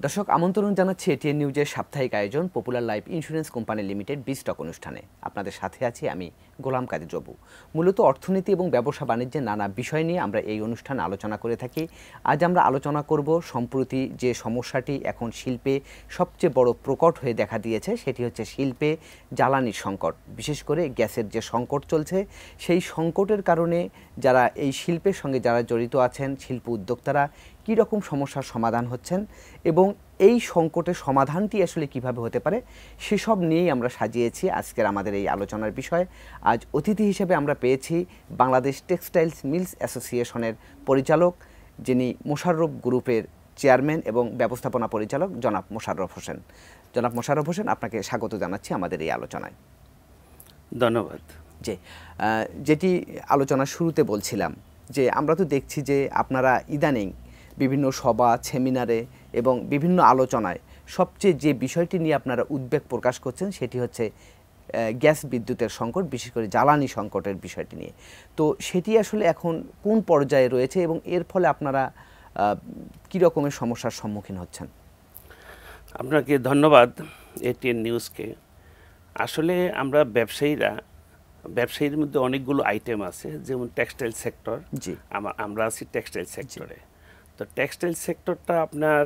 দর্শক আমন্ত্রণ জানাচ্ছি এটিএন নিউজের সাপ্তাহিক আয়োজন popular life insurance company limited বিস্টক অনুষ্ঠানে। আপনাদের সাথে আছি আমি গোলাম কাদের জবু। মূলত অর্থনীতি এবং ব্যবসা বাণিজ্যের নানা বিষয় নিয়ে আমরা এই অনুষ্ঠানে আলোচনা করে থাকি। আজ আমরা আলোচনা করব সম্প্রতি যে সমস্যাটি এখন শিল্পে সবচেয়ে বড় প্রকট হয়ে দেখা দিয়েছে, সেটি হচ্ছে শিল্পে জ্বালানির সংকট। বিশেষ করে গ্যাসের যে সংকট চলছে, সেই সংকটের কারণে যারা এই শিল্পের সঙ্গে যারা জড়িত আছেন, শিল্প উদ্যোক্তারা কী রকম সমস্যার সমাধান হচ্ছেন এবং এই সংকটের সমাধানটি আসলে কিভাবে হতে পারে, সেসব নিয়েই আমরা সাজিয়েছি আজকের আমাদের এই আলোচনার বিষয়। আজ অতিথি হিসেবে আমরা পেয়েছি বাংলাদেশ টেক্সটাইলস মিলস অ্যাসোসিয়েশনের পরিচালক, যিনি মোশাররফ গ্রুপের চেয়ারম্যান এবং ব্যবস্থাপনা পরিচালক জনাব মোশাররফ হোসেন। জনাব মোশাররফ হোসেন, আপনাকে স্বাগত জানাচ্ছি আমাদের এই আলোচনায়। ধন্যবাদ। যেটি আলোচনার শুরুতে বলছিলাম যে আমরা তো দেখছি যে আপনারা ইদানিং বিভিন্ন সভা, সেমিনারে এবং বিভিন্ন আলোচনায় সবচেয়ে যে বিষয়টি নিয়ে আপনারা উদ্বেগ প্রকাশ করছেন সেটি হচ্ছে গ্যাস বিদ্যুতের সংকট, বিশেষ করে জ্বালানি সংকটের বিষয়টি নিয়ে। তো সেটি আসলে এখন কোন পর্যায়ে রয়েছে এবং এর ফলে আপনারা কী রকমের সমস্যার সম্মুখীন হচ্ছেন? আপনাকে ধন্যবাদ এটিএন নিউজকে। আসলে আমরা ব্যবসায়ীর মধ্যে অনেকগুলো আইটেম আছে, যেমন টেক্সটাইল সেক্টর। আমরা আছি টেক্সটাইল সেক্টরে। তো টেক্সটাইল সেক্টরটা আপনার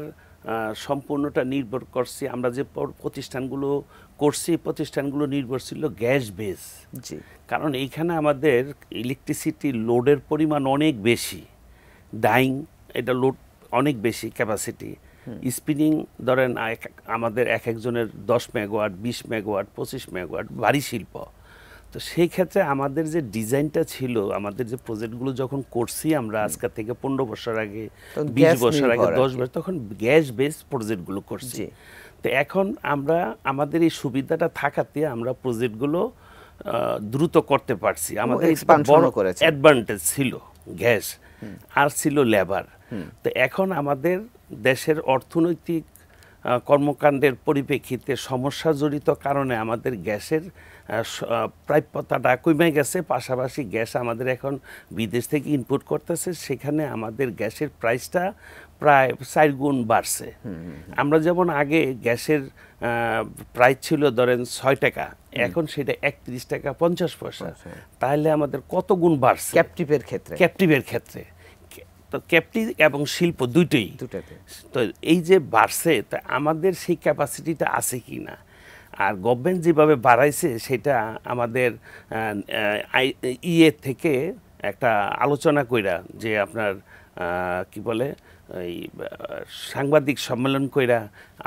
সম্পূর্ণটা নির্ভর করছে, আমরা যে প্রতিষ্ঠানগুলো করছি প্রতিষ্ঠানগুলো নির্ভরশীল গ্যাস বেস। কারণ এইখানে আমাদের ইলেকট্রিসিটি লোডের পরিমাণ অনেক বেশি, ডাইং এটা লোড অনেক বেশি ক্যাপাসিটি। স্পিনিং ধরেন আমাদের এক একজনের 10 মেগাওয়াট, 20 মেগাওয়াট, 25 মেগাওয়াট ভারী শিল্প। তো সেই ক্ষেত্রে আমাদের যে ডিজাইনটা ছিল, আমাদের যে প্রজেক্টগুলো যখন করছি আমরা আজকে থেকে 15 বছর আগে, 20 বছর আগে, 10 বছর, তখন গ্যাস বেস প্রজেক্টগুলো করছি। তো এখন আমরা আমাদের এই সুবিধাটা থাকাতে আমরা প্রজেক্টগুলো দ্রুত করতে পারছি। আমাদের বড় অ্যাডভান্টেজ ছিল গ্যাস আর ছিল লেবার। তো এখন আমাদের দেশের অর্থনৈতিক কর্মকাণ্ডের পরিপ্রেক্ষিতে সমস্যা জড়িত কারণে আমাদের গ্যাসের প্রাপ্যতাটা কমে গেছে। পাশাপাশি গ্যাস আমাদের এখন বিদেশ থেকে ইনপুট করতেছে, সেখানে আমাদের গ্যাসের প্রাইসটা প্রায় 4 গুণ বাড়ছে। আমরা যেমন আগে গ্যাসের প্রাইস ছিল ধরেন 6 টাকা, এখন সেটা 31 টাকা 50 পয়সা। তাহলে আমাদের কত গুণ বাড়ছে ক্যাপটিভের ক্ষেত্রে। তো ক্যাপটিভ এবং শিল্প দুটোই। তো এই যে বাড়ছে, তা আমাদের সেই ক্যাপাসিটিটা আছে কি না, আর গভর্নমেন্ট যেভাবে বাড়াইছে সেটা আমাদের ইয়ে থেকে একটা আলোচনা কইরা, যে আপনার কি বলে এই সাংবাদিক সম্মেলন কইরা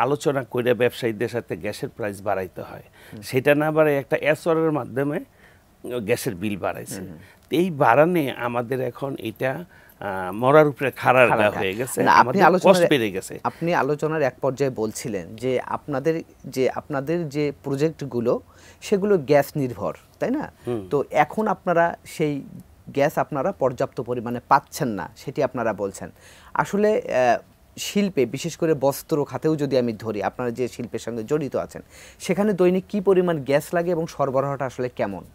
আলোচনা কইরা ব্যবসায়ীদের সাথে গ্যাসের প্রাইস বাড়াইতে হয়। সেটা না বাড়াই একটা এসরের মাধ্যমে গ্যাসের বিল বাড়াইছে। এই বাড়ানে আমাদের এখন এটা মরার উপরে খাড়া হয়ে গেছে, কষ্ট বেড়ে গেছে। আপনি আলোচনার এক পর্যায়ে বলছিলেন যে আপনাদের যে প্রজেক্টগুলো সেগুলো গ্যাস নির্ভর, তাই না? তো এখন আপনারা সেই গ্যাস আপনারা পর্যাপ্ত পরিমাণে পাচ্ছেন না, সেটি আপনারা বলছেন। আসলে শিল্পে, বিশেষ করে বস্ত্র খাতেও যদি আমি ধরি, আপনারা যে শিল্পের সঙ্গে জড়িত আছেন, সেখানে দৈনিক কি পরিমাণ গ্যাস লাগে এবং সরবরাহটা আসলে কেমন?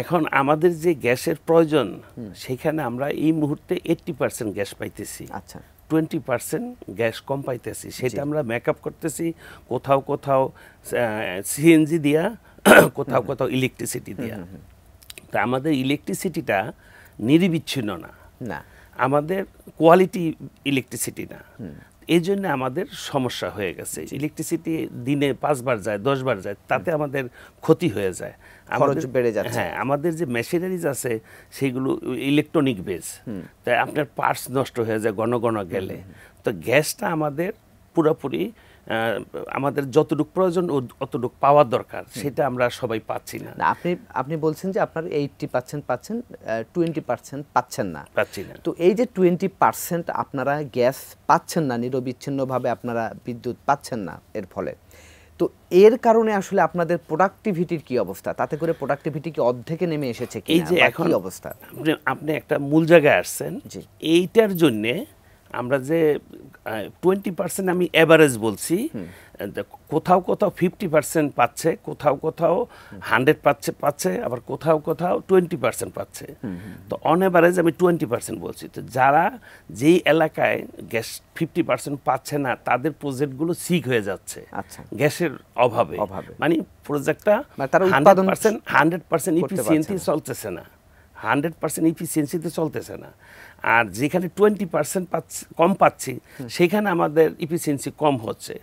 এখন আমাদের যে গ্যাসের প্রয়োজন, সেখানে আমরা এই মুহূর্তে 80% গ্যাস পাইতেছি। আচ্ছা, 20% গ্যাস কম পাইতেছি। সেটা আমরা মেকআপ করতেছি কোথাও কোথাও সিএনজি দিয়া, কোথাও কোথাও ইলেকট্রিসিটি দিয়া। তা আমাদের ইলেকট্রিসিটিটা নিরবিচ্ছিন্ন না, আমাদের কোয়ালিটি ইলেকট্রিসিটি না। এই জন্য আমাদের সমস্যা হয়ে গেছে। ইলেকট্রিসিটি দিনে 5 বার যায়, 10 বার যায়, তাতে আমাদের ক্ষতি হয়ে যায়, খরচ বেড়ে যাচ্ছে। হ্যাঁ, আমাদের যে মেশিনারিজ আছে সেগুলো ইলেকট্রনিক বেস, তাই আপনার পার্টস নষ্ট হয়ে যায় ঘন ঘন গেলে। তো গ্যাসটা আমাদের পুরোপুরি আমাদের যতটুকু প্রয়োজন অতটুকু পাওয়ার দরকার, সেটা আমরা সবাই পাচ্ছি না। আপনি বলছেন যে আপনার 80% পাচ্ছেন, 20% পাচ্ছেন না। তো এই যে 20% আপনারা গ্যাস পাচ্ছেন না, নিরবিচ্ছিন্নভাবে আপনারা বিদ্যুৎ পাচ্ছেন না, এর ফলে তো এর কারণে আসলে আপনাদের প্রোডাক্টিভিটির কি অবস্থা? তাতে করে প্রোডাক্টিভিটি কি অর্ধেকে নেমে এসেছে কি? এই যে এখন অবস্থা, আপনি একটা মূল জায়গায় আসছেন। এইটার জন্যে আমরা যে 20% আমি এভারেজ বলছি, কোথাও কোথাও 50% পাচ্ছে, কোথাও কোথাও 100 পাচ্ছে, আবার কোথাও কোথাও 20% পাচ্ছে। তো অন এভারেজ আমি 20% বলছি। তো যারা যেই এলাকায় গ্যাস 50% পাচ্ছে না, তাদের প্রজেক্টগুলো সিক হয়ে যাচ্ছে গ্যাসের অভাবে। মানে প্রজেক্টটা 100% ইফিসিয়েন্সি চলতেছে না, 100% ইফিসিয়েন্সিতে চলতেছে না। আর যেখানে 20% কম পাচ্ছি, সেখানে আমাদের ইফিসিয়েন্সি কম হচ্ছে।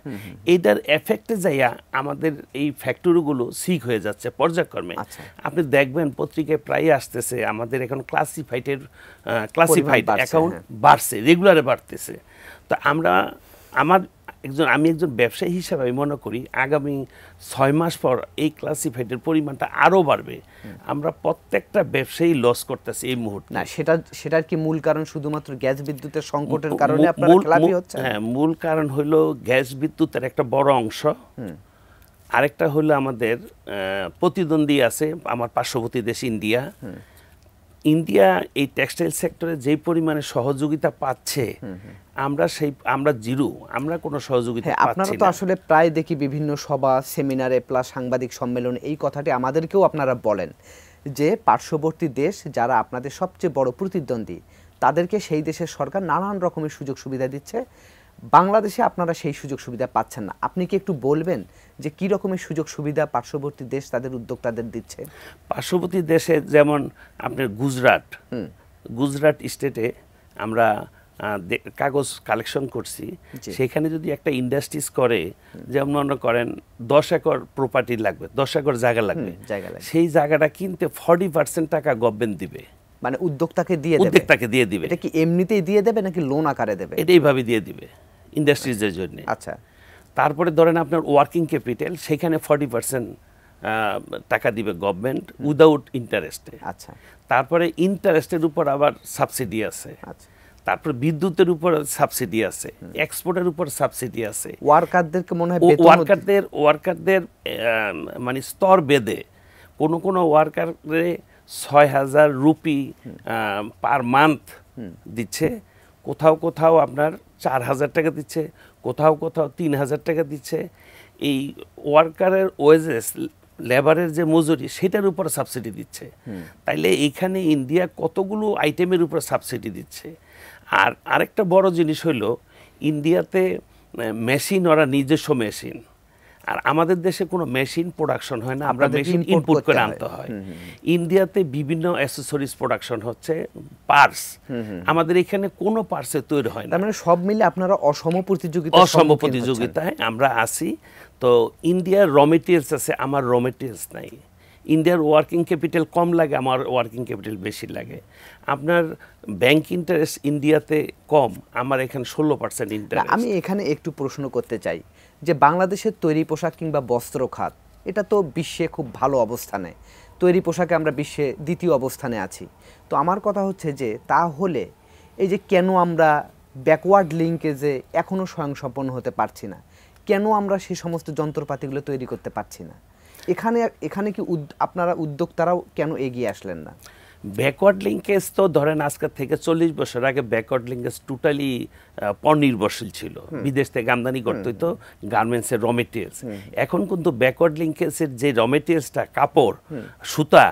এইটার এফেক্টে যাইয়া আমাদের এই ফ্যাক্টরিগুলো সিক হয়ে যাচ্ছে পর্যায়ক্রমে। আপনি দেখবেন পত্রিকায় প্রায় আসতেছে আমাদের এখন ক্লাসিফাইড অ্যাকাউন্ট বাড়ছে, রেগুলারে বাড়তেছে। তো আমি একজন ব্যবসায়ী হিসাবে আমি মনে করি আগামী 6 মাস পর এই ক্লাসিফাইডের পরিমাণটা আরো বাড়বে। আমরা প্রত্যেকটা ব্যবসায়ী লস করতেছি এই মুহূর্তে। না, সেটার কি মূল কারণ শুধুমাত্র গ্যাস বিদ্যুতের সংকটের কারণে আপনারা খেলাপি হচ্ছেন? হ্যাঁ, মূল কারণ হলো গ্যাস বিদ্যুতের একটা বড় অংশ। আরেকটা হলো আমাদের প্রতিদ্বন্দ্বী আছে আমার পার্শ্ববর্তী দেশ ইন্ডিয়া। ইন্ডিয়া এই টেক্সটাইল সেক্টরে যেই পরিমাণে সহযোগিতা পাচ্ছে, আমরা জিরো, আমরা কোনো সহযোগিতা পাচ্ছি না। আপনারা তো আসলে প্রায় দেখি বিভিন্ন সভা, সেমিনারে প্লাস সাংবাদিক সম্মেলন, এই কথাটি আমাদেরকেও আপনারা বলেন যে পার্শ্ববর্তী দেশ যারা আপনাদের সবচেয়ে বড় প্রতিদ্বন্দ্বী, তাদেরকে সেই দেশের সরকার নানান রকমের সুযোগ সুবিধা দিচ্ছে, বাংলাদেশে আপনারা সেই সুযোগ সুবিধা পাচ্ছেন না। আপনি কি একটু বলবেন যে কি রকমের সুযোগ সুবিধা পার্শ্ববর্তী দেশ তাদের উদ্যোক্তাদের দিচ্ছে? পার্শ্ববর্তী দেশে যেমন আপনার গুজরাট স্টেটে আমরা কাগজ কালেকশন করছি, সেখানে যদি একটা ইন্ডাস্ট্রিজ করে, যেমন মনে করেন 10 একর প্রপার্টি লাগবে, 10 একর জায়গা লাগবে, সেই জায়গাটা কিনতে 40% টাকা গভর্নমেন্ট দিবে, মানে উদ্যোক্তাকে দিয়ে দিবে। এটা কি এমনিতেই দিয়ে দেবে নাকি লোন আকারে দেবে? এটা এইভাবে দিয়ে দিবে ইন্ডাস্ট্রিজের জন্য। আচ্ছা, তারপরে ধরেন আপনার ওয়ার্কিং ক্যাপিটাল, সেখানে 40% টাকা দিবে গভর্নমেন্ট উইদাউট ইন্টারেস্টে। আচ্ছা, তারপরে ইন্টারেস্টের উপর আবার সাবসিডি আছে। আচ্ছা, তারপর বিদ্যুতের উপর সাবসিডি আছে, এক্সপোর্টের উপর সাবসিডি আছে। ওয়ার্কারদেরকে মনে হয় ওয়ার্কারদের মানে স্তর বেঁধে কোন ওয়ার্কারে 6,000 রুপি পার মান্থ দিচ্ছে, কোথাও কোথাও আপনার 4,000 টাকা দিচ্ছে, কোথাও কোথাও 3,000 টাকা দিচ্ছে। এই ওয়ার্কারের ওয়েজেস, লেবারের যে মজুরি, সেটার উপর সাবসিডি দিচ্ছে। তাইলে এইখানে ইন্ডিয়া কতগুলো আইটেমের উপর সাবসিডি দিচ্ছে। আর আরেকটা বড় জিনিস হলো ইন্ডিয়াতে মেশিন, ওরা নিজস্ব মেশিন, আর আমাদের দেশে কোনো মেশিন প্রোডাকশন হয় না, আমরা মেশিন ইম্পোর্ট করে আনতে হয়। ইন্ডিয়াতে বিভিন্ন অ্যাসেসরিজ প্রোডাকশন হচ্ছে, পার্টস, আমাদের এখানে কোনো পার্টসে তৈরি হয় না। মানে সব মিলে আপনারা অসম প্রতিযোগিতায় আমরা আছি। তো ইন্ডিয়ার র মেটেরিয়ালস আছে, আমার র মেটেরিয়ালস নাই। ইন্ডিয়ার ওয়ার্কিং ক্যাপিটাল কম লাগে, আমার ওয়ার্কিং ক্যাপিটাল বেশি লাগে। আপনার ব্যাংক ইন্টারেস্ট ইন্ডিয়াতে কম, আমার এখানে 16% ইন্টারেস্ট। আমি এখানে একটু প্রশ্ন করতে চাই যে বাংলাদেশের তৈরি পোশাক কিংবা বস্ত্র খাত, এটা তো বিশ্বে খুব ভালো অবস্থানে, তৈরি পোশাকে আমরা বিশ্বে 2য় অবস্থানে আছি। তো আমার কথা হচ্ছে যে তাহলে এই যে কেন আমরা ব্যাকওয়ার্ড লিঙ্কেজে এখনও স্বয়ংসম্পন্ন হতে পারছি না, কেন আমরা সেই সমস্ত যন্ত্রপাতিগুলো তৈরি করতে পারছি না? এখানে কি আপনারা উদ্যোক্তারাও কেন এগিয়ে আসলেন না? ব্যাকওয়ার্ড লিঙ্কেজ তো ধরেন আজকের থেকে 40 বছর আগে ব্যাকওয়ার্ড লিঙ্কেজ টোটালি পরনির্ভরশীল ছিল, বিদেশ থেকে আমদানি করতে হইতো গার্মেন্টসের র মেটেরিয়ালস। এখন কিন্তু ব্যাকওয়ার্ড লিঙ্কেজের যে র মেটেরিয়ালসটা, কাপড়, সুতা,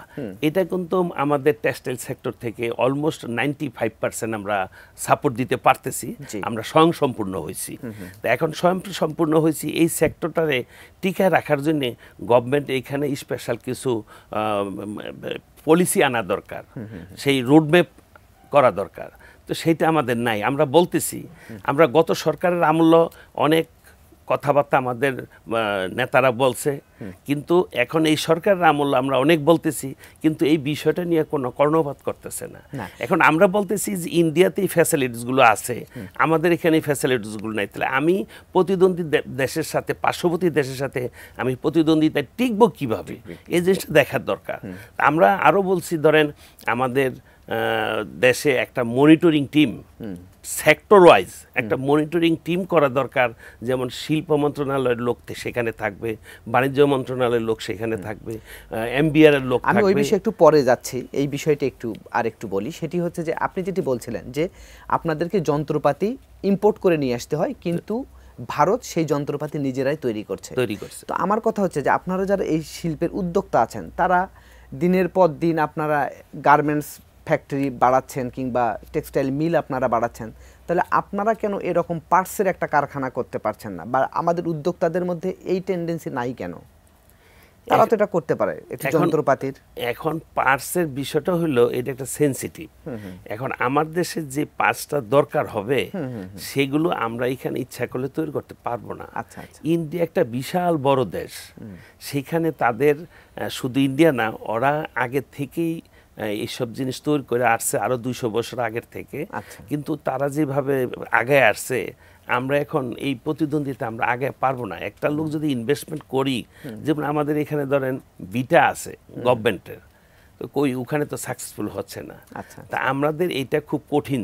এটা কিন্তু আমাদের টেক্সটাইল সেক্টর থেকে অলমোস্ট 95% আমরা সাপোর্ট দিতে পারতেছি, আমরা স্বয়ংসম্পূর্ণ হয়েছি। তো এখন স্বয়ংসম্পূর্ণ হয়েছি, এই সেক্টরটারে টিকায় রাখার জন্য গভর্নমেন্ট এখানে স্পেশাল কিছু পলিসি আনা দরকার, সেই রোডম্যাপ করা দরকার। তো সেইটা আমাদের নাই। আমরা বলতেছি, আমরা গত সরকারের আমলে অনেক কথাবার্তা আমাদের নেতারা বলছে, কিন্তু এখন এই সরকারের আমলে আমরা অনেক বলতেছি, কিন্তু এই বিষয়টা নিয়ে কোনো কর্ণপাত করতেছে না। এখন আমরা বলতেছি যে ইন্ডিয়াতে এই ফ্যাসিলিটিসগুলো আছে, আমাদের এখানে এই ফ্যাসিলিটিসগুলো নাই। তাহলে আমি প্রতিদ্বন্দ্বী দেশের সাথে, পার্শ্ববর্তী দেশের সাথে আমি প্রতিদ্বন্দ্বিতায় টিকবো কীভাবে, এই জিনিসটা দেখার দরকার। আমরা আরও বলছি, ধরেন আমাদের দেশে একটা মনিটরিং টিম সেক্টর ওয়াইজ একটা মনিটরিং টিম করা দরকার, যেমন শিল্প মন্ত্রণালয়ের লোক সেখানে থাকবে, বাণিজ্য মন্ত্রণালয়ের লোক সেখানে থাকবে, এমবিআর এর লোক থাকবে। আমি ওই বিষয়ে একটু পরে যাচ্ছি, এই বিষয়টা একটু বলি। সেটি হচ্ছে যে আপনি যেটি বলছিলেন যে আপনাদেরকে যন্ত্রপাতি ইম্পোর্ট করে নিয়ে আসতে হয়, কিন্তু ভারত সেই যন্ত্রপাতি নিজেরাই তৈরি করছে। তো আমার কথা হচ্ছে যে আপনারা যারা এই শিল্পের উদ্যোক্তা আছেন, তারা দিনের পর দিন আপনারা গার্মেন্টস ফ্যাক্টরি বাড়াচ্ছেন কিংবা টেক্সটাইল মিল আপনারা বাড়াচ্ছেন, তাহলে আপনারা কেন এরকম পার্টসের একটা কারখানা করতে পারছেন না? বা আমাদের উদ্যোক্তাদের মধ্যে এই টেন্ডেন্সি নাই কেন? তারা তো এটা করতে পারে, একটু যন্ত্রপাতির। এখন পার্টসের বিষয়টা হলো এটা একটা সেনসিটিভ। এখন আমার দেশে যে পার্টসটা দরকার হবে সেগুলো আমরা এখানে ইচ্ছা করলে তৈরি করতে পারবো না। ইন্ডিয়া একটা বিশাল বড় দেশ, সেখানে তাদের শুধু ইন্ডিয়া না, ওরা আগে থেকেই এইসব জিনিস তৈরি করে আসছে আরো 200 বছর আগের থেকে। কিন্তু তারা যেভাবে আগে আসছে, আমরা এখন এই প্রতিদ্বন্দ্বিতা আমরা আগে পারবো না। একটা লোক যদি ইনভেস্টমেন্ট করি, যেমন আমাদের এখানে ধরেন বিটা আছে গভর্নমেন্টের, তো কই ওখানে তো সাকসেসফুল হচ্ছে না। তা আমাদের এটা খুব কঠিন,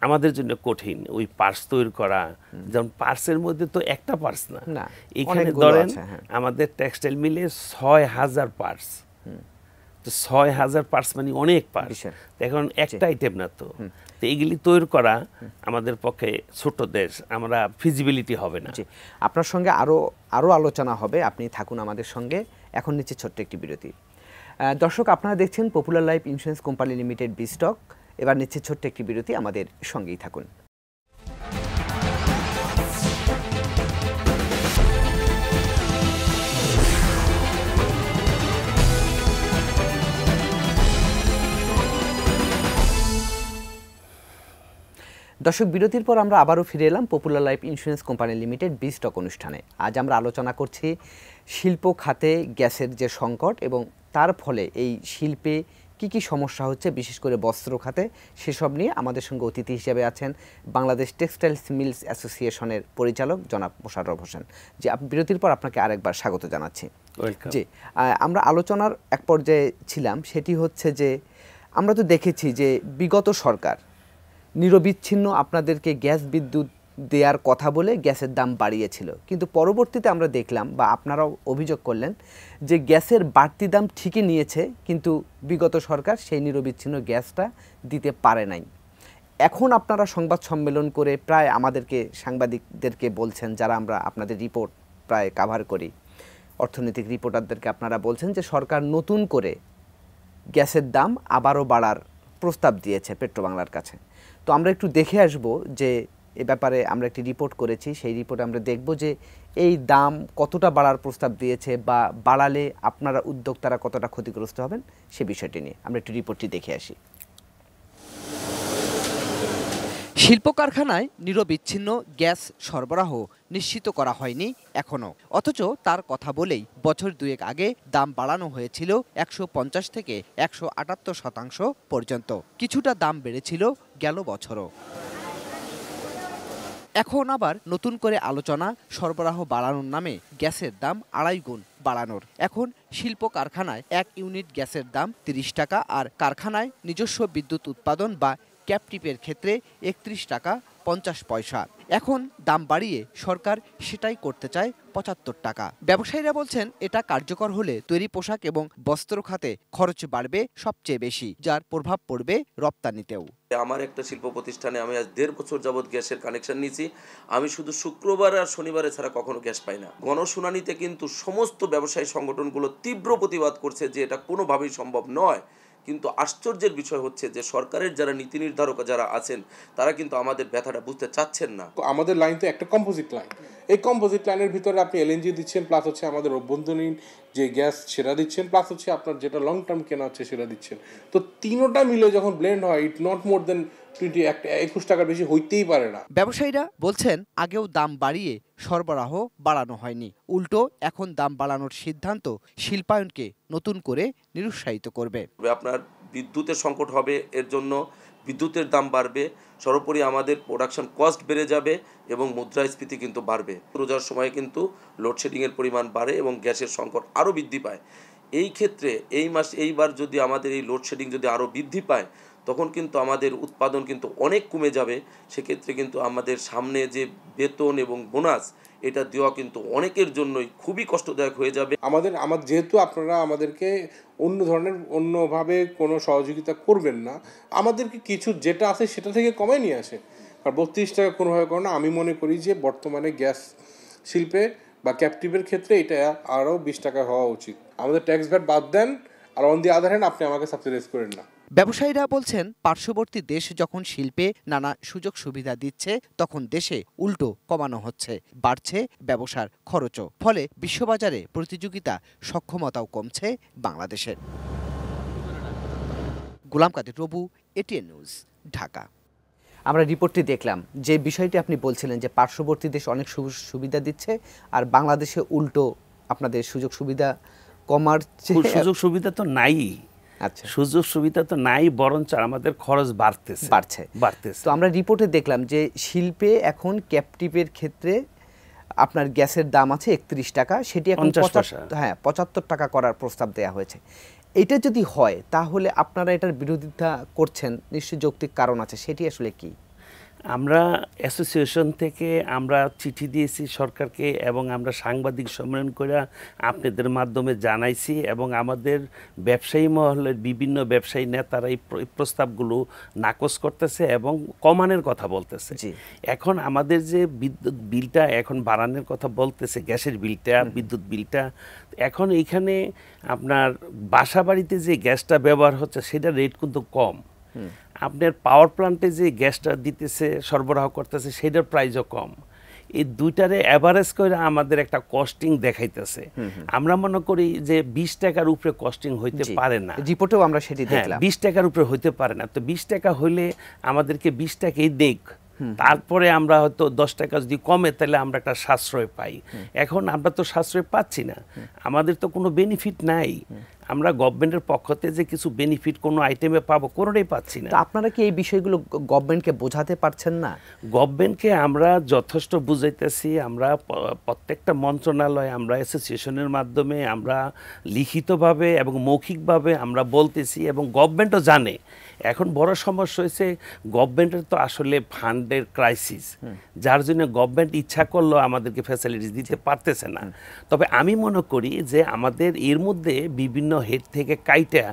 আমাদের জন্য কঠিন ওই পার্স তৈরি করা। যেমন পার্সের মধ্যে তো একটা পার্স না, এখানে ধরেন আমাদের টেক্সটাইল মিলে 6000 পার্স। তো 6000 পার্স মানে অনেক পার্স, এখন একটা আইটেম না। তো এইগুলি তৈরি করা আমাদের পক্ষে ছোট দেশ, আমরা ফিজিবিলিটি হবে না। আপনার সঙ্গে আরো আলোচনা হবে, আপনি থাকুন আমাদের সঙ্গে। এখন নিচে ছোট্ট একটি বিরতি। দর্শক, আপনারা দেখছেন popular life insurance company limited বিস্টক। এবার নিচে ছোট্ট একটি বিরতি, আমাদের সঙ্গেই থাকুন। দর্শক, বিরতির পর আমরা আবারও ফিরে এলাম popular life insurance company limited বিস্টক অনুষ্ঠানে। আজ আমরা আলোচনা করছি শিল্প খাতে গ্যাসের যে সংকট এবং তার ফলে এই শিল্পে কি কি সমস্যা হচ্ছে, বিশেষ করে বস্ত্র খাতে, সেসব নিয়ে আমাদের সঙ্গে অতিথি হিসেবে আছেন বাংলাদেশ টেক্সটাইলস মিলস অ্যাসোসিয়েশনের পরিচালক জনাব মোশাররফ হোসেন। যে বিরতির পর আপনাকে আরেকবার স্বাগত জানাচ্ছি। জি, আমরা আলোচনার এক পর্যায়ে ছিলাম, সেটি হচ্ছে যে আমরা তো দেখেছি যে বিগত সরকার নিরবিচ্ছিন্ন আপনাদেরকে গ্যাস বিদ্যুৎ দেওয়ার কথা বলে গ্যাসের দাম বাড়িয়েছিল, কিন্তু পরবর্তীতে আমরা দেখলাম বা আপনারাও অভিযোগ করলেন যে গ্যাসের বাড়তি দাম ঠিকই নিয়েছে, কিন্তু বিগত সরকার সেই নিরবিচ্ছিন্ন গ্যাসটা দিতে পারে নাই। এখন আপনারা সংবাদ সম্মেলন করে প্রায় আমাদেরকে সাংবাদিকদেরকে বলছেন, যারা আমরা আপনাদের রিপোর্ট প্রায় কাভার করি, অর্থনৈতিক রিপোর্টারদেরকে আপনারা বলছেন যে সরকার নতুন করে গ্যাসের দাম আবারও বাড়ার প্রস্তাব দিয়েছে পেট্রোবাংলার কাছে। তো আমরা একটু দেখে আসব যে এ ব্যাপারে আমরা একটি রিপোর্ট করেছি, সেই রিপোর্টে আমরা দেখব যে এই দাম কতটা বাড়ার প্রস্তাব দিয়েছে বা বাড়ালে আপনারা উদ্যোক্তারা কতটা ক্ষতিগ্রস্ত হবেন সে বিষয়টি নিয়ে আমরা একটু রিপোর্টটি দেখে আসি। শিল্প কারখানায় নিরবিচ্ছিন্ন গ্যাস সরবরাহ নিশ্চিত করা হয়নি এখনো, অথচ তার কথা বলেই বছর দুয়েক আগে দাম বাড়ানো হয়েছিল 150 থেকে 178% পর্যন্ত। কিছুটা দাম বেড়েছিল গেল বছরও। এখন আবার নতুন করে আলোচনা সরবরাহ বাড়ানোর নামে গ্যাসের দাম 2.5 গুণ বাড়ানোর। এখন শিল্প কারখানায় 1 ইউনিট গ্যাসের দাম 30 টাকা, আর কারখানায় নিজস্ব বিদ্যুৎ উৎপাদন বা ক্যাপটিভের ক্ষেত্রে 31 টাকা 50 পয়সা। এখন দাম বাড়িয়ে সরকার সেটাই করতে চায় 75 টাকা। ব্যবসায়ীরা বলছেন এটা কার্যকর হলে তৈরি পোশাক এবং বস্ত্র খাতে খরচ বাড়বে সবচেয়ে বেশি, যার প্রভাব পড়বে রপ্তানিতেও। আমার একটা শিল্প প্রতিষ্ঠানে আমি আজ 1.5 বছর যাবৎ গ্যাসের কানেকশন নিয়েছি। আমি শুধু শুক্রবার আর শনিবারে ছাড়া কখনো গ্যাস পাই না। গণশুনানিতে কিন্তু সমস্ত ব্যবসায়ী সংগঠনগুলো তীব্র প্রতিবাদ করছে যে এটা কোনোভাবেই সম্ভব নয়। কিন্তু আশ্চর্যের বিষয় হচ্ছে যে সরকারের যারা নীতি নির্ধারক যারা আছেন তারা কিন্তু আমাদের ব্যথাটা বুঝতে চাচ্ছেন না। আমাদের লাইন তো একটা কম্পোজিট লাইন, এই কম্পোজিট লাইনের ভিতরে আপনি এলএনজি দিচ্ছেন, প্লাস হচ্ছে আমাদের অভ্যন্তরীণ যে গ্যাস সেটা দিচ্ছেন, প্লাস হচ্ছে আপনার যেটা লং টার্ম কেনা হচ্ছে সেটা দিচ্ছেন। তো তিনোটা মিলে যখন ব্লেন্ড হয়, ইট নট মোর দেন 21 টাকার বেশি হইতেই পারে না। ব্যবসায়ীরা বলছেন আগেও দাম বাড়িয়ে সরবরাহ বাড়ানো হয়নি, উল্টো এখন দাম বাড়ানোর সিদ্ধান্ত শিল্পায়নকে নতুন করে নিরুৎসাহিত করবে। আপনার বিদ্যুতের সংকট হবে, এর জন্য বিদ্যুতের দাম বাড়বে, সর্বোপরি আমাদের প্রোডাকশন কস্ট বেড়ে যাবে এবং মুদ্রাস্ফীতি কিন্তু বাড়বে। রোজার সময় কিন্তু লোডশেডিংয়ের পরিমাণ বাড়ে এবং গ্যাসের সংকট আরও বৃদ্ধি পায়। এই ক্ষেত্রে এইবার যদি আমাদের এই লোডশেডিং যদি আরও বৃদ্ধি পায়, তখন কিন্তু আমাদের উৎপাদন কিন্তু অনেক কমে যাবে। সেক্ষেত্রে কিন্তু আমাদের সামনে যে বেতন এবং বোনাস এটা দেওয়া কিন্তু অনেকের জন্যই খুবই কষ্টদায়ক হয়ে যাবে। আমাদের যেহেতু আপনারা আমাদেরকে অন্যভাবে কোনো সহযোগিতা করবেন না, আমাদেরকে কিছু যেটা আছে সেটা থেকে কমে নিয়ে আসে। আর 32 টাকা কোনোভাবে করে না। আমি মনে করি যে বর্তমানে গ্যাস শিল্পে বা ক্যাপটিভের ক্ষেত্রে এটা আরও 20 টাকা হওয়া উচিত। আমাদের ট্যাক্স ভ্যাট বাদ দেন, আর অন দি আদার হ্যান্ড আপনি আমাকে সাবসিডাইজ করেন না। ব্যবসায়ীরা বলছেন, পার্শ্ববর্তী দেশ যখন শিল্পে নানা সুযোগ সুবিধা দিচ্ছে তখন দেশে উল্টো কমানো হচ্ছে, বাড়ছে ব্যবসার খরচও। ফলে বিশ্ববাজারে প্রতিযোগিতা সক্ষমতাও কমছে বাংলাদেশের। গোলাম কাদের রবু, এটিএন নিউজ, ঢাকা। আমরা রিপোর্টটি দেখলাম, যে বিষয়টি আপনি বলছিলেন যে পার্শ্ববর্তী দেশ অনেক সুবিধা দিচ্ছে আর বাংলাদেশে উল্টো আপনাদের সুযোগ সুবিধা কমার সুযোগ সুবিধা তো নাই। আচ্ছা, সুযোগ সুবিধা তো নাই, বরঞ্চ আমাদের খরচ বাড়ছে। তো আমরা রিপোর্টে দেখলাম যে শিল্পে এখন ক্যাপটিভের ক্ষেত্রে আপনার গ্যাসের দাম আছে 31 টাকা, সেটি এখন 75 টাকা করার প্রস্তাব দেওয়া হয়েছে। এটা যদি হয় তাহলে আপনারা এটার বিরোধিতা করছেন, নিশ্চয়ই যৌক্তিক কারণ আছে, সেটি আসলে কি? আমরা অ্যাসোসিয়েশন থেকে আমরা চিঠি দিয়েছি সরকারকে এবং আমরা সাংবাদিক সম্মেলন করে আপনাদের মাধ্যমে জানাইছি এবং আমাদের ব্যবসায়ী মহলের বিভিন্ন ব্যবসায়ী নেতারা এই প্রস্তাবগুলো নাকচ করতেছে এবং কমানোর কথা বলতেছে। এখন আমাদের যে বিদ্যুৎ বিলটা এখন বাড়ানোর কথা বলতেছে, গ্যাসের বিলটা, বিদ্যুৎ বিলটা, এখন এইখানে আপনার বাসা বাড়িতে যে গ্যাসটা ব্যবহার হচ্ছে সেটার রেট কিন্তু কম। আপনার পাওয়ার প্ল্যান্টে যে গ্যাসটা দিতেছে, সরবরাহ করতেছে, সেটার প্রাইসও কম। এই দুইটারে অ্যাভারেজ করে আমাদের একটা কস্টিং দেখাইতেছে। আমরা মনে করি যে 20 টাকার উপরে কস্টিং হইতে পারে না। রিপোর্টেও আমরা সেটি দেখলাম 20 টাকার উপরে হইতে পারে না। তো 20 টাকা হইলে আমাদেরকে 20 টাকাই দেখ, তারপরে আমরা হয়তো 10 টাকা যদি কমে তাহলে আমরা একটা সাশ্রয় পাই। এখন আমরা তো সাশ্রয় পাচ্ছি না, আমাদের তো কোনো বেনিফিট নাই। আমরা গভর্নমেন্টের পক্ষ থেকে যে কিছু বেনিফিট কোনো আইটেমে পাবো, কোনোটাই পাচ্ছি না। আপনারা কি এই বিষয়গুলো গভর্নমেন্টকে বোঝাতে পারছেন না? গভর্নমেন্টকে আমরা যথেষ্ট বুঝাইতেছি। আমরা প্রত্যেকটা মন্ত্রণালয়, আমরা অ্যাসোসিয়েশনের মাধ্যমে আমরা লিখিতভাবে এবং মৌখিকভাবে আমরা বলতেছি এবং গভর্নমেন্টও জানে। এখন বড় সমস্যা হয়েছে গভর্নমেন্টের তো আসলে ফান্ডের ক্রাইসিস, যার জন্য গভর্নমেন্ট ইচ্ছা করলেও আমাদেরকে ফ্যাসিলিটিস দিতে পারতেছে না। তবে আমি মনে করি যে আমাদের এর মধ্যে বিভিন্ন হেড থেকে কাইটা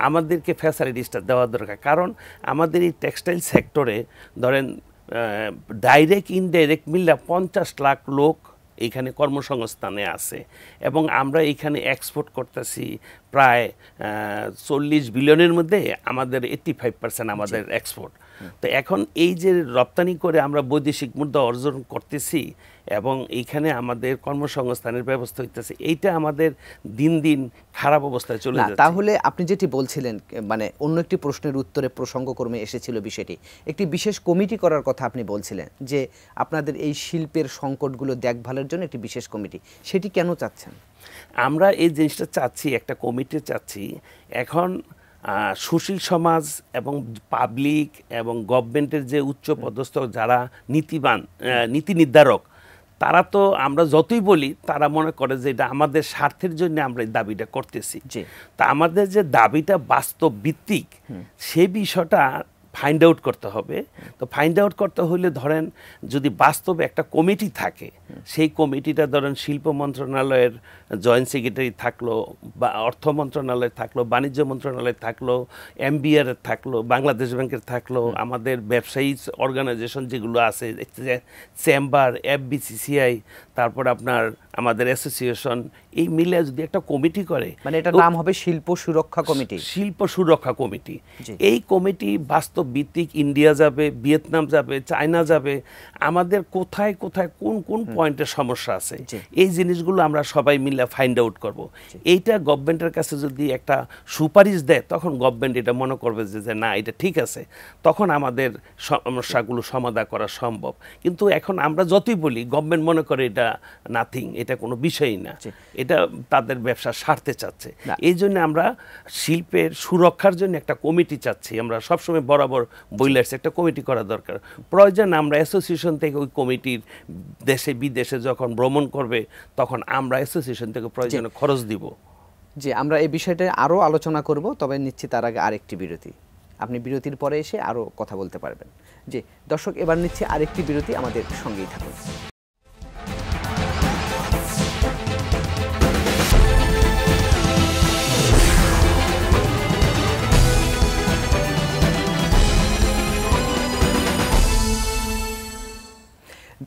আমাদেরকে ফ্যাসিলিটিসটা দেওয়া দরকার। কারণ আমাদের এই টেক্সটাইল সেক্টরে ধরেন ডাইরেক্ট ইনডাইরেক্ট মিলে 50 লাখ লোক এইখানে কর্মসংস্থানে আছে এবং আমরা এইখানে এক্সপোর্ট করতেছি প্রায় 40 বিলিয়নের মধ্যে আমাদের 85% আমাদের এক্সপোর্ট। তো এখন এই যে রপ্তানি করে আমরা বৈদেশিক মুদ্রা অর্জন করতেছি এবং এইখানে আমাদের কর্মসংস্থানের ব্যবস্থা হইতেছে, এইটা আমাদের দিন দিন খারাপ অবস্থায় চলে যাচ্ছে। তাহলে আপনি যেটি বলছিলেন, মানে অন্য একটি প্রশ্নের উত্তরে প্রসঙ্গক্রমে এসেছিল বিষয়টি, একটি বিশেষ কমিটি করার কথা আপনি বলছিলেন যে আপনাদের এই শিল্পের সংকটগুলো দেখভালের জন্য একটি বিশেষ কমিটি, সেটি কেন চাচ্ছেন? আমরা এই জিনিসটা চাচ্ছি, একটা কমিটি চাচ্ছি। এখন সুশীল সমাজ এবং পাবলিক এবং গভর্নমেন্টের যে উচ্চ পদস্থ যারা নীতি নির্ধারক, তারা তো আমরা যতই বলি তারা মনে করে যে এটা আমাদের স্বার্থের জন্য আমরা এই দাবিটা করতেছি। তা আমাদের যে দাবিটা বাস্তব ভিত্তিক সে বিষয়টা ফাইন্ড আউট করতে হবে। তো ফাইন্ড আউট করতে হলে ধরেন যদি বাস্তবে একটা কমিটি থাকে, সেই কমিটিটা ধরেন শিল্প মন্ত্রণালয়ের জয়েন্ট সেক্রেটারি থাকলো, বা অর্থ মন্ত্রণালয় থাকলো, বাণিজ্য মন্ত্রণালয় থাকলো, MBR থাকলো, বাংলাদেশ ব্যাংকের থাকলো, আমাদের ব্যবসায়ী অর্গানাইজেশন যেগুলো আছে, চেম্বার, FBCCI, তারপর আপনার আমাদের অ্যাসোসিয়েশন, এই মিলে যদি একটা কমিটি করে, মানে এটার নাম হবে শিল্প সুরক্ষা কমিটি। শিল্প সুরক্ষা কমিটি। এই কমিটি বাস্তব ভিত্তিক ইন্ডিয়া যাবে, ভিয়েতনাম যাবে, চায়না যাবে, আমাদের কোথায় কোথায় কোন কোন পয়েন্টের সমস্যা আছে, এই জিনিসগুলো আমরা সবাই মিলে ফাইন্ড আউট করব। এইটা গভর্নমেন্টের কাছে যদি একটা সুপারিশ দেয়, তখন গভর্নমেন্ট এটা মনে করবে যে না এটা ঠিক আছে, তখন আমাদের সমস্যাগুলো সমাধান করা সম্ভব। কিন্তু এখন আমরা যতই বলি গভর্নমেন্ট মনে করে এটা নাথিং, এটা কোনো বিষয়ই না, এটা তাদের ব্যবসা স্বার্থে চাচ্ছে। এই জন্য আমরা শিল্পের সুরক্ষার জন্য একটা কমিটি চাচ্ছি। আমরা সবসময় বরাবর বলে আসছি একটা কমিটি করা দরকার। প্রয়োজন আমরা অ্যাসোসিয়েশন থেকে ওই কমিটির দেশে বিদেশে যখন ভ্রমণ করবে, তখন আমরা অ্যাসোসিয়েশন থেকে প্রয়োজনে খরচ দিব। আমরা এই বিষয়টা আরও আলোচনা করব, তবে নিচ্ছি তার আগে আরেকটি বিরতি। আপনি বিরতির পরে এসে আরও কথা বলতে পারবেন। জি দর্শক, এবার নিচ্ছে আরেকটি বিরতি, আমাদের সঙ্গেই থাকুন।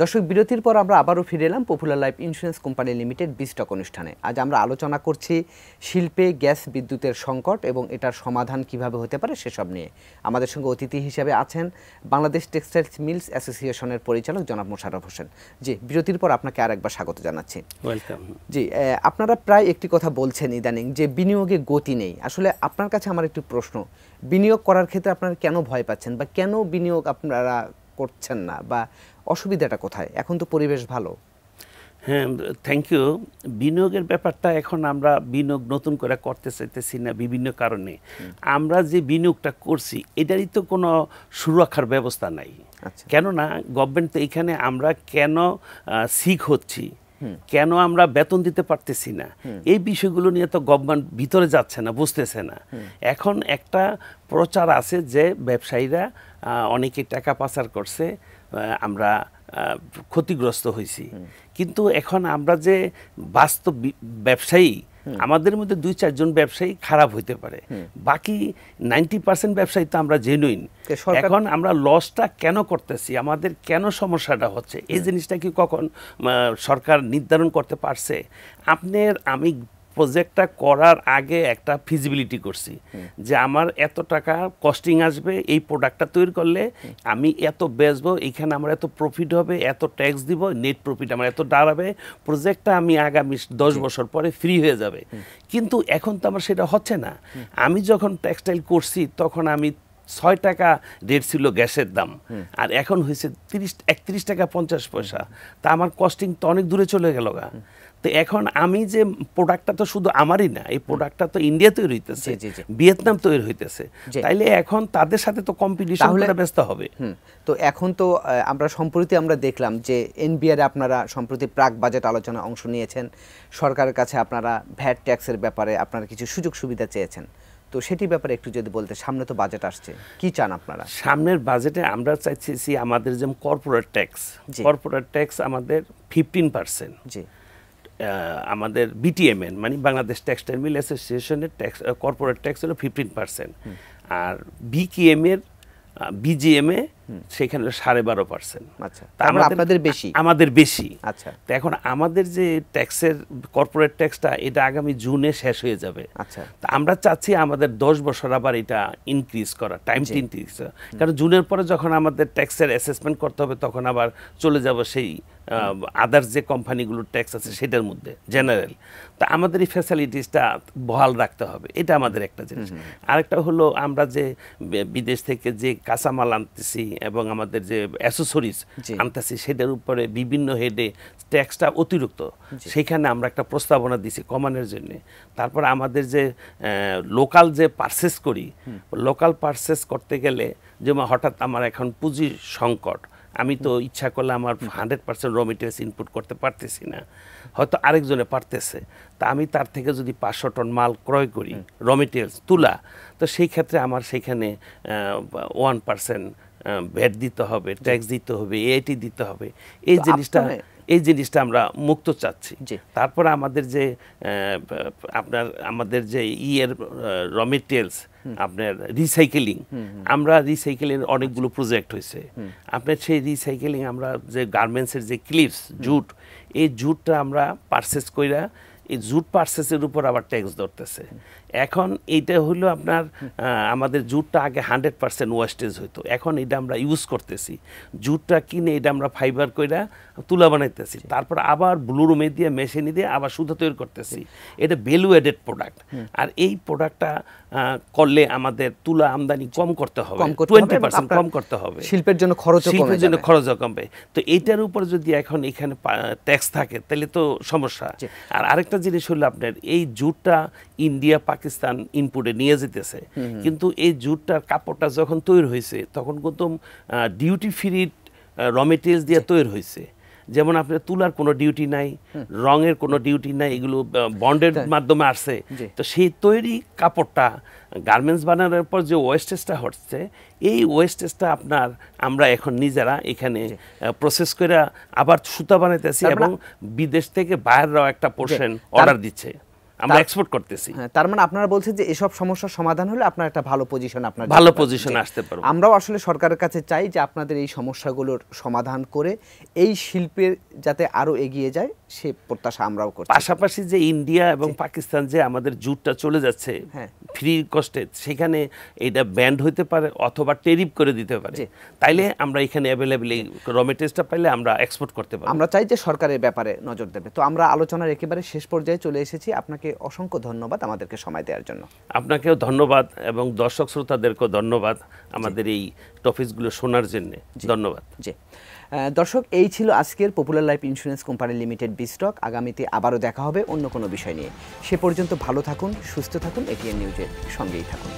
দর্শক, বিরতির পর আমরা আবারও ফিরে এলাম popular life insurance company limited বিস্টক অনুষ্ঠানে। আজ আমরা আলোচনা করছি শিল্পে গ্যাস বিদ্যুতের সংকট এবং এটার সমাধান কিভাবে হতে পারে সেসব নিয়ে। আমাদের সঙ্গে অতিথি হিসেবে আছেন বাংলাদেশ টেক্সটাইলস মিলস অ্যাসোসিয়েশনের পরিচালক জনাব মোশাররফ হোসেন। জি, বিরতির পর আপনাকে আরেকবার স্বাগত জানাচ্ছি। ওয়েলকাম। জি, আপনারা প্রায় একটি কথা বলছেন ইদানিং যে বিনিয়োগে গতি নেই। আসলে আপনার কাছে আমার একটি প্রশ্ন, বিনিয়োগ করার ক্ষেত্রে আপনারা কেন ভয় পাচ্ছেন বা কেন বিনিয়োগ আপনারা করছেন না, বা অসুবিধাটা কোথায়? এখন তো পরিবেশ ভালো। হ্যাঁ, থ্যাংক ইউ। বিনিয়োগের ব্যাপারটা এখন আমরা বিনিয়োগ নতুন করে করতে চাইতেছি না বিভিন্ন কারণে। আমরা যে বিনিয়োগটা করছি এটারই তো কোনো সুরক্ষার ব্যবস্থা নাই। কেননা গভর্নমেন্ট তো এখানে আমরা কেন সিক হচ্ছি, কেন আমরা বেতন দিতে পারতেছি না, এই বিষয়গুলো নিয়ে তো গভর্নমেন্ট ভিতরে যাচ্ছে না, বুঝতেছে না। এখন একটা প্রচার আছে যে ব্যবসায়ীরা অনেকে টাকা পাচার করছে, আমরা ক্ষতিগ্রস্ত হয়েছি। কিন্তু এখন আমরা যে বাস্তব ব্যবসায়ী, আমাদের মধ্যে 2-4 জন ব্যবসায়ী খারাপ হইতে পারে, বাকি 90% ব্যবসায়ী তো আমরা জেনুইন। এখন আমরা লসটা কেন করতেছি, আমাদের কেন সমস্যাটা হচ্ছে, এই জিনিসটা কি কখন সরকার নির্ধারণ করতে পারছে? আমি প্রজেক্টটা করার আগে একটা ফিজিবিলিটি করছি যে আমার এত টাকা কস্টিং আসবে, এই প্রোডাক্টটা তৈরি করলে আমি এত বেচবো, এখানে আমার এত প্রফিট হবে, এত ট্যাক্স দিব, নেট প্রফিট আমার এত দাঁড়াবে, প্রজেক্টটা আমি আগামী 10 বছর পরে ফ্রি হয়ে যাবে। কিন্তু এখন তো আমার সেটা হচ্ছে না। আমি যখন টেক্সটাইল করছি তখন আমি 6 টাকা রেট ছিল গ্যাসের দাম, আর এখন হয়েছে 31 টাকা 50 পয়সা। তা আমার কস্টিং তো অনেক দূরে চলে গেল গা। তো এখন আমি যে প্রোডাক্টটা তো শুধু আমারই না, এই প্রোডাক্টটা তো ইন্ডিয়া তৈরি হইতেছে, ভিয়েতনাম তৈরি হইতেছে, তাইলে এখন তাদের সাথে তো কম্পিটিশন করে ব্যস্ত হবে। তো এখন তো আমরা সম্প্রতি দেখলাম যে এনবিআর আপনারা সম্প্রতি প্রাক বাজেট আলোচনায় অংশ নিয়েছেন, সরকারের কাছে আপনারা ভ্যাট ট্যাক্সের ব্যাপারে আপনারা কিছু সুযোগ সুবিধা চেয়েছেন। তো সেটি ব্যাপারে একটু যদি বলতে, সামনে তো বাজেট আসছে, কি চান আপনারা? সামনের বাজেটে আমরা চাইছি আমাদের যেমন কর্পোরেট ট্যাক্স আমাদের 15%, জি আমাদের বিটিএমএন মানে বাংলাদেশ টেক্সটাইল মিল অ্যাসোসিয়েশনের ট্যাক্স কর্পোরেট ট্যাক্স হলো 15%, আর বিকেএম-এর বিজিএমএ সেখানে 12.5%। আচ্ছা, আপনাদের বেশি, আমাদের বেশি। আচ্ছা, তো এখন আমাদের যে ট্যাক্সের কর্পোরেট ট্যাক্সটা এটা আগামী জুনে শেষ হয়ে যাবে। আচ্ছা, তো আমরা চাচ্ছি আমাদের 10 বছর আবার এটা ইনক্রিজ করা, টাইমটা ইনক্রিজ করা, কারণ জুনের পরে যখন আমাদের ট্যাক্সের অ্যাসেসমেন্ট করতে হবে তখন আবার চলে যাব সেই আদার্স যে কোম্পানিগুলোর ট্যাক্স আছে সেটার মধ্যে জেনারেল। তা আমাদের এই ফ্যাসিলিটিসটা বহাল রাখতে হবে, এটা আমাদের একটা জিনিস। আরেকটা হলো আমরা যে বিদেশ থেকে যে কাঁচামাল আনতেছি এবং আমাদের যে অ্যাসেসরিজ আনতেছি সেটার উপরে বিভিন্ন হেডে ট্যাক্সটা অতিরিক্ত, সেখানে আমরা একটা প্রস্তাবনা দিছি কমানোর জন্য। তারপর আমাদের যে লোকাল যে পারচেস করি, লোকাল পারচেস করতে গেলে যেমন হঠাৎ আমার এখন পুঁজি সংকট, আমি তো ইচ্ছা করলে আমার 100% র মেটেরিয়ালস ইনপুট করতে পারতেছি না, হয়তো আরেকজনে পারতেছে। তা আমি তার থেকে যদি 500 টন মাল ক্রয় করি র মেটেরিয়ালস তুলা, তো সেই ক্ষেত্রে আমার সেখানে 1% ভ্যাট দিতে হবে, ট্যাক্স দিতে হবে, এআইটি দিতে হবে। এই জিনিসটা আমরা মুক্ত চাচ্ছি। তারপরে আমাদের যে আমাদের যে র মেটেরিয়ালস আপনার রিসাইকেলিং, আমরা রিসাইকেলিং অনেকগুলো প্রজেক্ট হয়েছে। আপনার সেই রিসাইকেলিং আমরা যে গার্মেন্টসের যে ক্লিপস জুট, এই জুটটা আমরা পারচেস কইরা এই জুট পারচেসের উপর আবার ট্যাক্স ধরতেছে। এখন এইটা হলো আপনার আমাদের জুটটা আগে 100% ওয়েস্টেজ হইতো, এখন এটা আমরা ইউজ করতেছি। জুটটা কিনে এটা আমরা ফাইবার কইরা তুলা বানাইতেছি, তারপর আবার ব্লু রুমে দিয়ে মেশিনে দিয়ে আবার সুতা তৈরি করতেছি। এটা ভ্যালু এডেড প্রোডাক্ট। আর এই প্রোডাক্টটা করলে আমাদের তুলা আমদানি কম করতে হবে, 20% কম করতে হবে, শিল্পের জন্য খরচও কমবে। তো এইটার উপর যদি এখন এখানে ট্যাক্স থাকে তাহলে তো সমস্যা। আর আরেকটা জিনিস হলো আপনার এই জুটটা ইন্ডিয়া পাকিস্তান ইনপুটে নিয়ে যেতেছে, কিন্তু এই জুটটার কাপড়টা যখন তৈরি হয়েছে তখন কিন্তু ডিউটি ফ্রি র মেটেরিয়ালস দিয়ে তৈরি হয়েছে। যেমন আপনার তুলার কোনো ডিউটি নাই, রঙের কোনো ডিউটি নাই, এগুলো বন্ডের মাধ্যমে আসছে। তো সেই তৈরি কাপড়টা গার্মেন্টস বানানোর পর যে ওয়েস্টেজটা হচ্ছে, এই ওয়েস্টেজটা আমরা এখন নিজেরা এখানে প্রসেস করে আবার সুতা বানাইতেছি এবং বিদেশ থেকে বাইরেও একটা পোর্শন অর্ডার দিচ্ছে, আমরা এক্সপোর্ট করতেছি। তার মানে আপনারা বলছেন যে এসব সমস্যার সমাধান হলে আপনার একটা ভালো পজিশন, আপনার ভালো পজিশনে আসতে পারবো। আমরাও আসলে সরকারের কাছে চাই যে আপনাদের এই সমস্যাগুলোর সমাধান করে এই শিল্পের যাতে আরো এগিয়ে যায়, সে প্রত্যাশা আমরাও করছি। পাশাপাশি যে ইন্ডিয়া এবং পাকিস্তান যে আমাদের জুটটা চলে যাচ্ছে ফ্রি কস্টে, সেখানে এটা ব্যান্ড হইতে পারে অথবা টেরিফ করে দিতে পারে, তাইলে আমরা এখানে অ্যাভেলেবল এই র মেটেরিয়ালসটা পাইলে আমরা এক্সপোর্ট করতে পারবো। আমরা চাই যে সরকারের ব্যাপারে নজর দেবে। তো আমরা আলোচনার একেবারে শেষ পর্যায়ে চলে এসেছি। আপনাকে অসংখ্য ধন্যবাদ আমাদেরকে সময় দেওয়ার জন্য। আপনাকেও ধন্যবাদ এবং দর্শক শ্রোতাদেরকেও ধন্যবাদ আমাদের এই টপিকসগুলো শোনার জন্য। ধন্যবাদ। জি দর্শক, এই ছিল আজকের popular life insurance company limited বিস্টক। আগামীতে আবারও দেখা হবে অন্য কোনো বিষয় নিয়ে। সে পর্যন্ত ভালো থাকুন, সুস্থ থাকুন, এটিএন নিউজের সঙ্গেই থাকুন।